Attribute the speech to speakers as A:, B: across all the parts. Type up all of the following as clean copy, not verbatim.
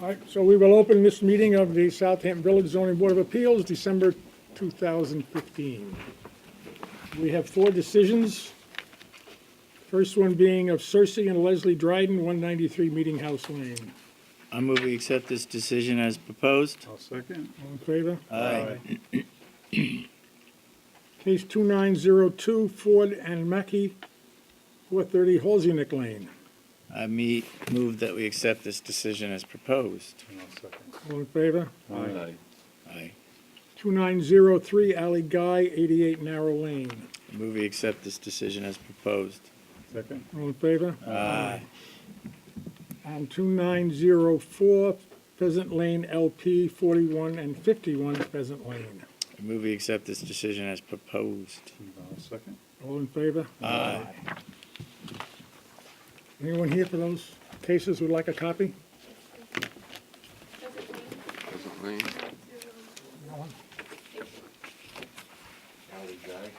A: All right, so we will open this meeting of the Southampton Village Zoning Board of Appeals, December 2015. We have 4 decisions. First one being of Cersei and Leslie Dryden, 193 Meeting House Lane.
B: I move we accept this decision as proposed.
C: I'll second.
A: All in favor?
B: Aye.
A: Case 2902, Ford and Mackey, 430 Holseynick Lane.
B: I move that we accept this decision as proposed.
C: And I'll second.
A: All in favor?
C: Aye.
B: Aye.
A: 2903, Ally Guy, 88 Narrow Lane.
B: I move we accept this decision as proposed.
C: Second.
A: All in favor?
B: Aye.
A: And 2904, Pheasant Lane LP, 41 and 51 Pheasant Lane.
B: I move we accept this decision as proposed.
C: And I'll second.
A: All in favor?
B: Aye.
A: Anyone here for those cases would like a copy?
D: Pheasant Lane. Ally Guy.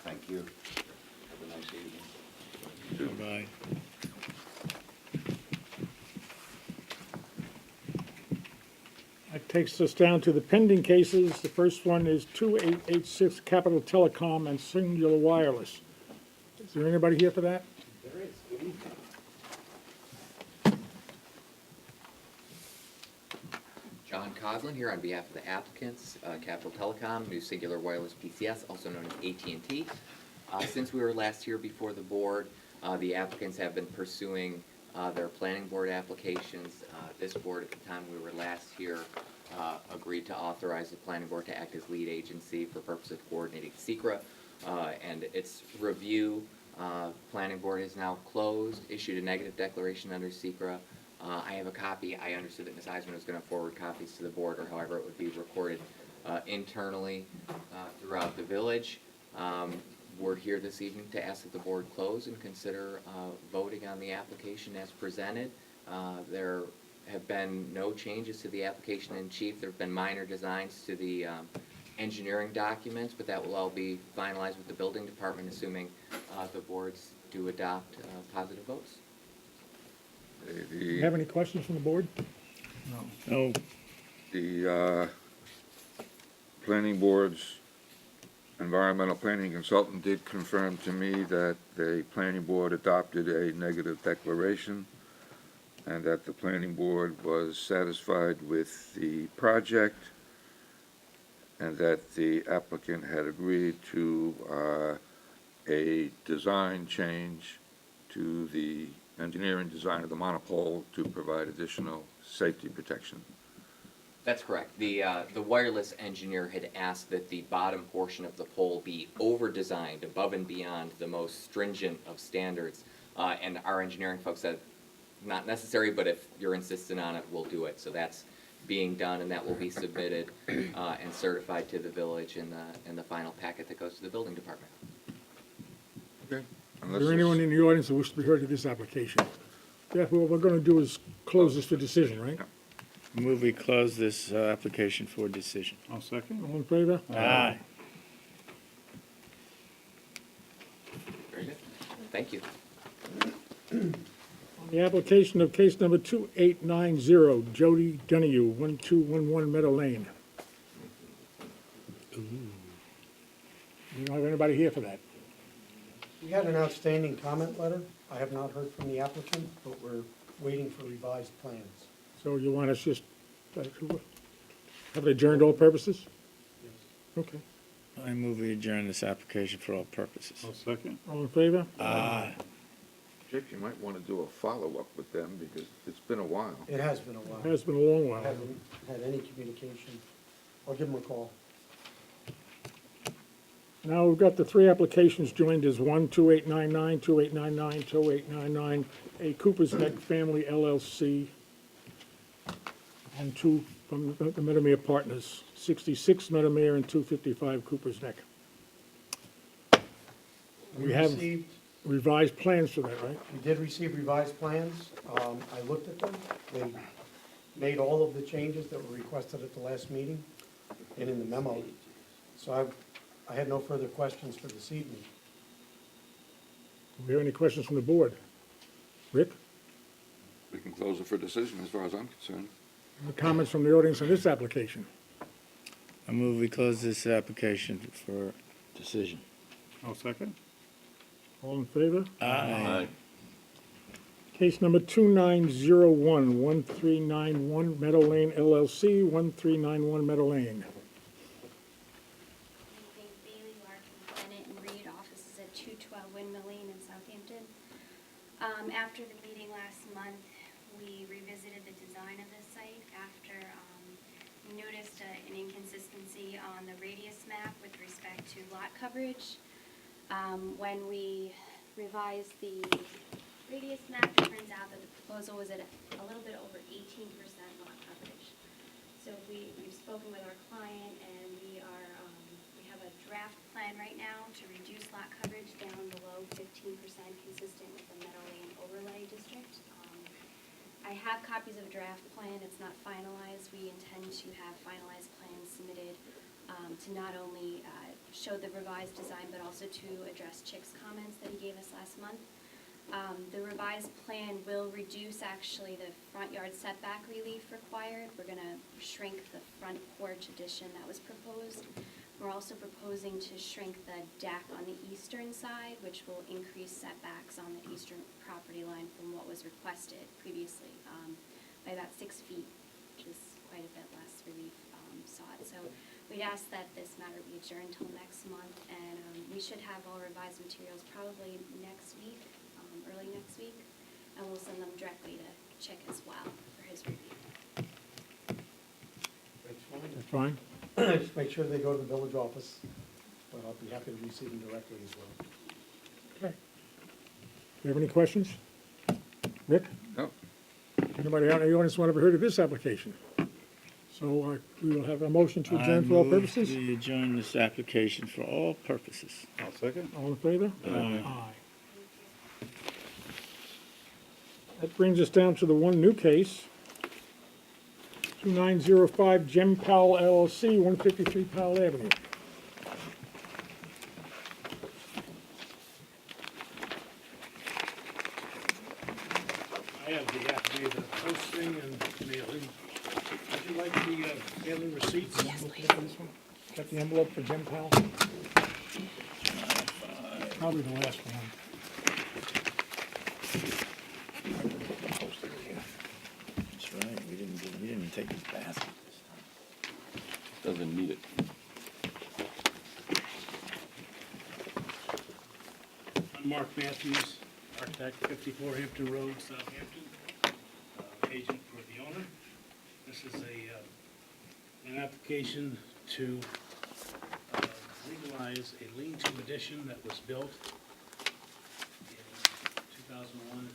D: Thank you. Have a nice evening.
B: Goodbye.
A: That takes us down to the pending cases. The first one is 2886 Capital Telecom and Singular Wireless. Is there anybody here for that?
E: There is. Good evening. John Coughlin here on behalf of the applicants, Capital Telecom, New Singular Wireless PCS, also known as AT&T. Since we were last here before the board, the applicants have been pursuing their planning board applications. This board, at the time we were last here, agreed to authorize the planning board to act as lead agency for purpose of coordinating SECRA, and its review. Planning board is now closed, issued a negative declaration under SECRA. I have a copy. I understood that Ms. Eisman was going to forward copies to the board, or however it would be recorded internally throughout the village. We're here this evening to ask that the board close and consider voting on the application as presented. There have been no changes to the application in chief. There have been minor designs to the engineering documents, but that will all be finalized with the building department, assuming the boards do adopt positive votes.
A: Do you have any questions from the board?
B: No.
D: The planning board's environmental planning consultant did confirm to me that the planning board adopted a negative declaration and that the planning board was satisfied with the project and that the applicant had agreed to a design change to the engineering design of the monopole to provide additional safety protection.
E: That's correct. The wireless engineer had asked that the bottom portion of the pole be over-designed above and beyond the most stringent of standards. And our engineering folks said, not necessary, but if you're insistent on it, we'll do it. So that's being done, and that will be submitted and certified to the village in the final packet that goes to the building department.
D: Okay.
A: Is there anyone in the audience who wishes to be heard to this application? Therefore, what we're going to do is close this for decision, right?
B: I move we close this application for decision.
C: I'll second.
A: All in favor?
B: Aye.
E: Very good. Thank you.
A: On the application of case number 2890, Jody Donahue, 1211 Meadow Lane. You don't have anybody here for that?
F: We had an outstanding comment letter. I have not heard from the applicant, but we're waiting for revised plans.
A: So you want us just, have it adjourned all purposes? Okay.
B: I move we adjourn this application for all purposes.
C: I'll second.
A: All in favor?
B: Aye.
D: Jake, you might want to do a follow-up with them because it's been a while.
F: It has been a while.
A: It has been a long
F: I
A: while.
F: haven't had any communication. I'll give them a call.
A: Now, we've got the 3 applications joined as one, 2899, 2899, 2899, a Cooper's Neck Family LLC, and 2 from the Meadowmere Partners, 66 Meadowmere and 255 Cooper's Neck. We have
F: received-
A: revised plans for that, right?
F: We did receive revised plans. I looked at them. They made all of the changes that were requested at the last meeting and in the memo. So I had no further questions for this evening.
A: Do we have any questions from the board? Rick?
D: We can close it for decision as far as I'm concerned.
A: Any comments from the audience on this application?
B: I move we close this application for decision.
C: I'll second.
A: All in favor?
B: Aye.
A: Case number 2901-1391 Meadow Lane LLC, 1391 Meadow Lane.
G: Bailey, Larkin, Bennett, and Reed, offices at 212 Windmill Lane in Southampton. After the meeting last month, we revisited the design of the site after we noticed an inconsistency on the radius map with respect to lot coverage. When we revised the radius map, it turns out that the proposal was at a little bit over 18% lot coverage. So we've spoken with our client, and we have a draft plan right now to reduce lot coverage down below 15%, consistent with the Meadow Lane overlay district. I have copies of a draft plan. It's not finalized. We intend to have finalized plans submitted to not only show the revised design, but also to address Chick's comments that he gave us last month. The revised plan will reduce actually the front yard setback relief required. We're gonna shrink the front porch addition that was proposed. We're also proposing to shrink the deck on the eastern side, which will increase setbacks on the eastern property line from what was requested previously, by about 6 feet, which is quite a bit less relief sought. So we'd ask that this matter be adjourned until next month, and we should have all revised materials probably next week, early next week, and we'll send them directly to Chick as well for his review.
F: That's fine.
A: That's fine?
F: Just make sure they go to the village office, but I'll be happy to receive them directly as well.
A: Okay. Do you have any questions? Rick?
D: No,
A: Anybody out in the audience who ever heard of this application? So we will have a motion to adjourn for all purposes.
B: We adjourn this application for all purposes.
C: I'll second.
A: All in favor?
B: Aye.
A: That brings us down to the one new case. 2905 Gem Powell LLC, 153 Powell Avenue.
H: I have the affidavit of posting and mailing. Would you like the mailing receipts? Yes,
A: Got the envelope for Gem Powell? Probably the last one.
B: That's right, we didn't even take his basket this time.
I: Doesn't need it.
H: I'm Mark Matthews, architect, 54 Hampton Road, Southampton, agent for the owner. This is an application to legalize a lean-to addition that was built in 2001 and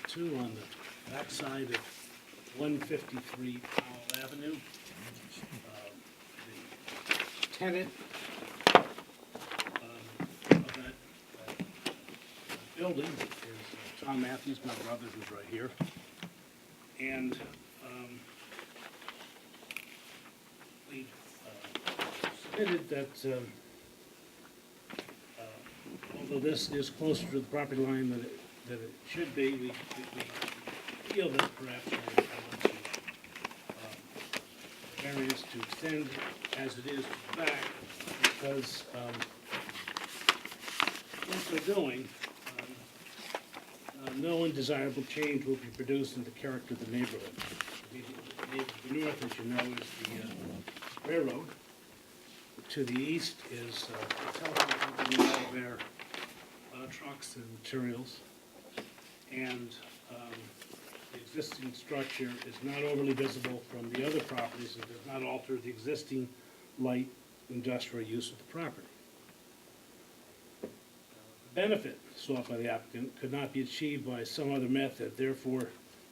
H: 2002 on the backside of 153 Powell Avenue. The tenant of that building is Tom Matthews, my brother, who's right here. And we submitted that although this is closer to the property line than it should be, we feel that perhaps we want to variance to extend as it is to the back, because what they're doing, no undesirable change will be produced in the character of the neighborhood. The north, as you know, is the railroad. To the east is the telephone company, all their trucks and materials. And the existing structure is not overly visible from the other properties and does not alter the existing light industrial use of the property. Benefit sought by the applicant could not be achieved by some other method. Therefore,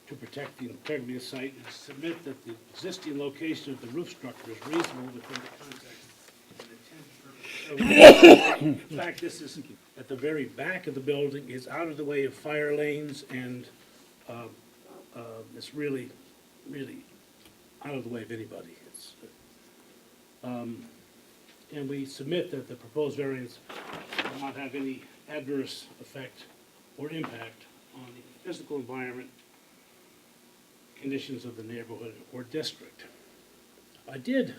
H: to protect the integrity of the site, and submit that the existing location of the roof structure is reasonable within the context of the intended purpose. In fact, this is at the very back of the building, is out of the way of fire lanes, and it's really, really out of the way of anybody. And we submit that the proposed variance will not have any adverse effect or impact on the physical environment conditions of the neighborhood or district. I did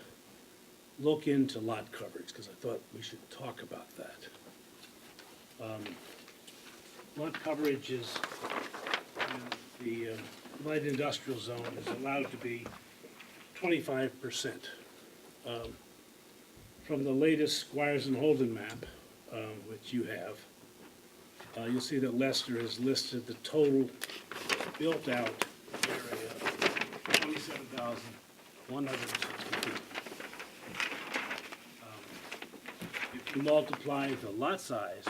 H: look into lot coverage, because I thought we should talk about that. Lot coverage is, the light industrial zone is allowed to be 25%. From the latest Squires and Holden map, which you have, you'll see that Lester has listed the total built-out area, 27,160 feet. If you multiply the lot size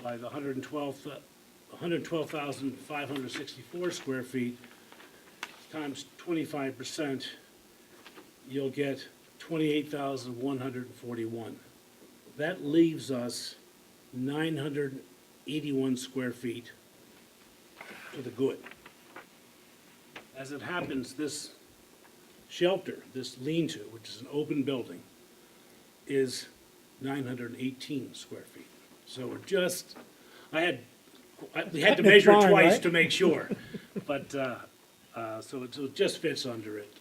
H: by the 112,564 square feet times 25%, you'll get 28,141. That leaves us 981 square feet to the good. As it happens, this shelter, this lean-to, which is an open building, is 918 square feet. So we're just, we had to measure it
A: Fine,
H: twice
A: right?
H: to make sure, but, so it just fits under it.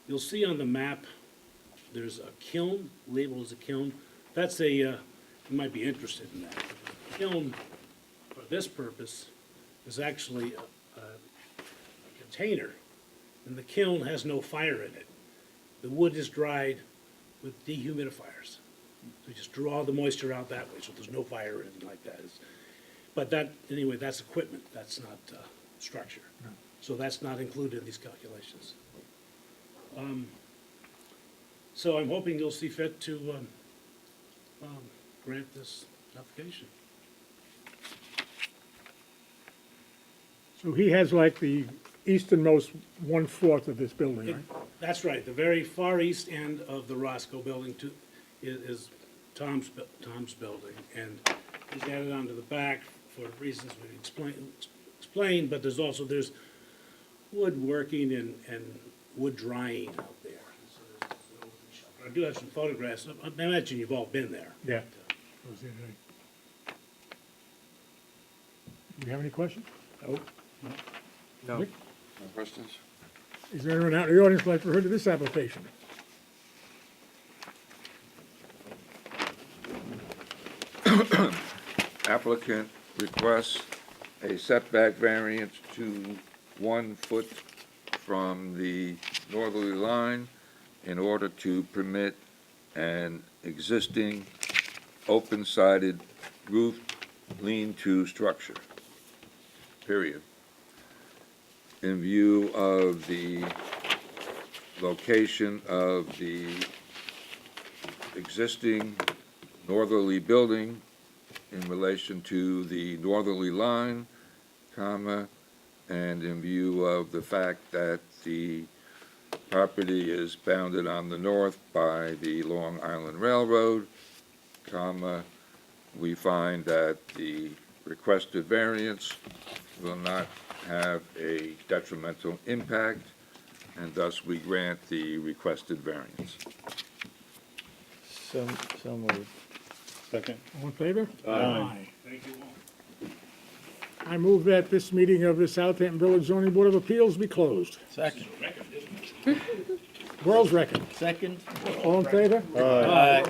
H: You'll see on the map, there's a kiln, labeled as a kiln. That's a, you might be interested in that. The kiln, for this purpose, is actually a container, and the kiln has no fire in it. The wood is dried with dehumidifiers. So you just draw the moisture out that way, so there's no fire or anything like that. But that, anyway, that's equipment, that's not structure. So that's not included in these calculations. So I'm hoping you'll see fit to grant this application.
A: So he has like the easternmost 1/4 of this building, right?
H: That's right, the very far east end of the Roscoe building is Tom's building, and he's added on to the back for reasons we explained, but there's woodworking and wood drying out there. So there's an open shop. I do have some photographs, I imagine you've all been there.
A: Yeah. Was the other day. Do you have any questions?
D: No questions?
A: Is there anyone out in the audience who'd like to hear of this application?
D: Applicant requests a setback variance to 1 foot from the northerly line in order to permit an existing open-sided roof lean-to structure, period. In view of the location of the existing northerly building in relation to the northerly line, comma, and in view of the fact that the property is bounded on the north by the Long Island Railroad, comma, we find that the requested variance will not have a detrimental impact, and thus we grant the requested variance.
B: So moved.
C: Second.
A: All in favor? Aye.
H: Thank you all.
A: I move that this meeting of the Southampton Village Zoning Board of Appeals be closed.
B: Second.
A: World's record.
B: Second.
A: All in favor?
B: Aye.